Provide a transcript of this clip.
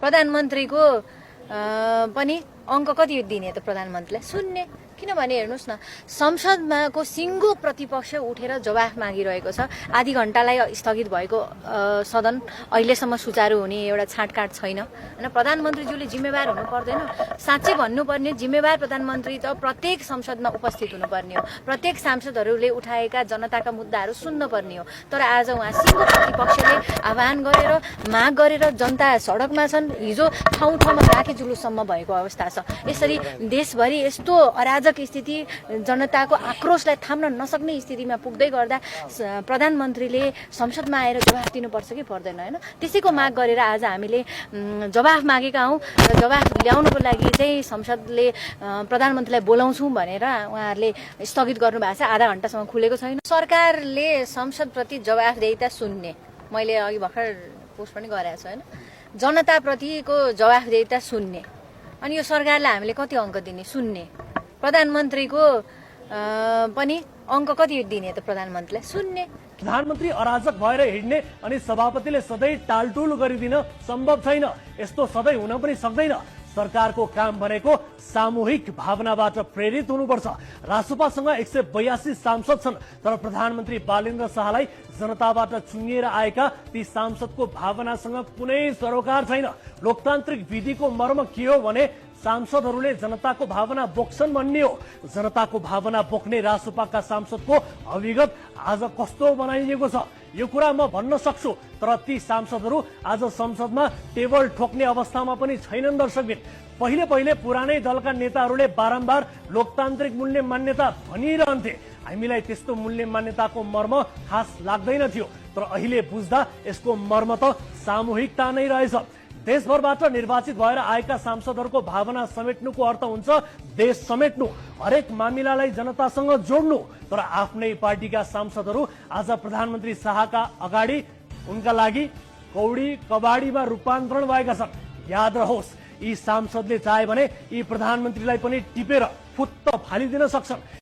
प्रधानमन्त्रीको पनि अङ्क कति दिने त प्रधानमन्त्रीलाई? शून्य। किनभने हेर्नुहोस् न, संसदमा सिङ्गो प्रतिपक्ष उठेर जवाफ मागिरहेको छ। आधी घण्टालाई स्थगित भएको सदन अहिलेसम्म सुचारू हुने एउटा छाँटकाँट छैन होइन। प्रधानमन्त्रीज्यूले जिम्मेवार हुनु पर्दैन? साँच्चै भन्नुपर्ने जिम्मेवार प्रधानमन्त्री त प्रत्येक संसदमा उपस्थित हुनुपर्ने हो, प्रत्येक सांसदहरूले उठाएका जनताका मुद्दाहरू सुन्नुपर्ने हो। तर आज उहाँ सिङ्गो प्रतिपक्षले आह्वान गरेर माग गरेर जनता सडकमा छन्। हिजो ठाउँ ठाउँमा राखे जुलुससम्म भएको अवस्था छ। यसरी देशभरि यस्तो अराजक स्थिति, जनताको आक्रोशलाई थाम्न नसक्ने स्थितिमा पुग्दै गर्दा प्रधानमन्त्रीले संसदमा आएर जवाफ दिनुपर्छ कि पर्दैन होइन। त्यसैको माग गरेर आज हामीले जवाफ मागेका हौँ र जवाफ ल्याउनुको लागि चाहिँ संसदले प्रधानमन्त्रीलाई बोलाउँछौँ भनेर उहाँहरूले स्थगित गर्नुभएको छ। आधा घण्टासम्म खुलेको छैन। सरकारले संसदप्रति जवाफदेहिता सुन्ने, मैले अघि भर्खर पोस्ट पनि गरेको छु होइन। जनताप्रतिको जवाफदेहिता सुन्ने, अनि यो सरकारलाई हामीले कति अङ्क दिने? शून्य। प्रधानमन्त्रीको पनि अङ्क कति दिने त प्रधानमन्त्रीलाई? शून्य। प्रधानमन्त्री अराजक भएर हिँड्ने अनि सभापतिले सधैँ टालटुल गरिदिन सम्भव छैन। यस्तो सधैँ हुन पनि सक्दैन। सरकारको काम भनेको सामूहिक भावनाबाट प्रेरित हुनुपर्छ। रासोपासँग 182 सांसद छन्, तर प्रधानमन्त्री बालेन्द्र शाहलाई जनताबाट चुनिएर आएका ती सांसदको भावनासँग कुनै सरोकार छैन। लोकतान्त्रिक विधिको मर्म के हो भने सांसदहरूले जनताको भावना बोक्छन् भन्ने हो। जनताको भावना बोक्ने रासोपाका सांसदको अभिगत आज कस्तो बनाइएको छ यो कुरा म भन्न सक्छु। तर ती सांसदहरू आज संसदमा टेबल ठोक्ने अवस्थामा पनि छैनन्। दर्शकबिन, पहिले पहिले पुरानै दलका नेताहरूले बारम्बार लोकतान्त्रिक मूल्य मान्यता भनिरहन्थे। हामीलाई त्यस्तो मूल्य मान्यताको मर्म खास लाग्दैन थियो, तर अहिले बुझ्दा यसको मर्म त सामूहिकता नै रहेछ। देशभरबाट निर्वाचित भएर आएका सांसदहरूको भावना समेट्नुको अर्थ हुन्छ देश समेट्नु, हरेक मामिलालाई जनतासँग जोड्नु। तर आफ्नै पार्टीका सांसदहरू आज प्रधानमन्त्री शाहका अगाडि उनका लागि कौडी कबाडीमा रूपान्तरण भएका छन्। याद रहोस्, यी सांसदले चाहे भने यी प्रधानमन्त्रीलाई पनि टिपेर फुत्त फालिदिन सक्छन्।